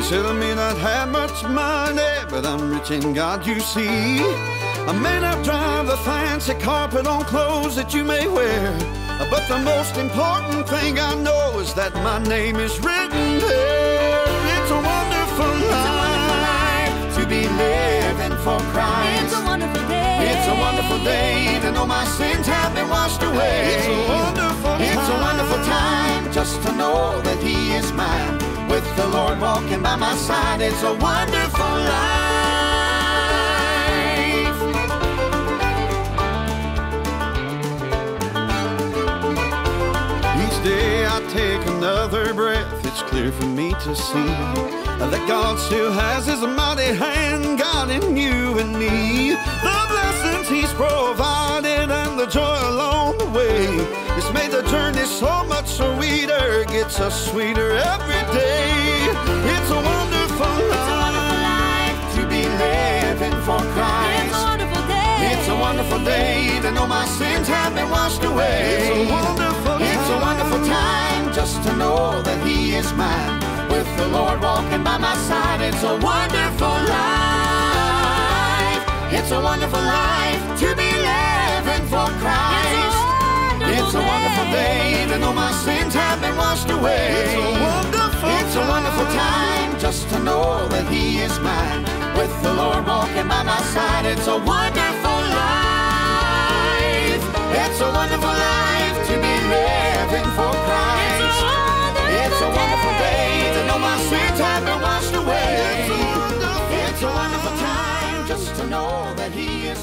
Said I may not have much money, but I'm rich in God, you see. I may not drive the fancy carpet on clothes that you may wear, but the most important thing I know is that my name is written there. It's a wonderful life to be living for Christ. It's a wonderful day. It's a wonderful day to know my sins have been washed away. It's a wonderful time just to know that He is mine. With the Lord walking by my side, it's a wonderful life. Each day I take another breath, it's clear for me to see that God still has His mighty hand guiding you and me. The blessings He's provided and the joy along the way, it's made the journey so much sweeter, gets us sweeter every day. It's a wonderful life to be living for Christ. It's a wonderful day. It's a wonderful day to know my sins have been washed away. It's a wonderful time just to know that He is mine. With the Lord walking by my side, it's a wonderful life. It's a wonderful life to be living for Christ. It's a wonderful day to know my sins have been washed away. It's a wonderful time just to know that He is mine. With the Lord walking by my side, it's a wonderful life. It's a wonderful life to be living for Christ. It's a wonderful day to know my sins have been washed away. It's a wonderful time just to know that He is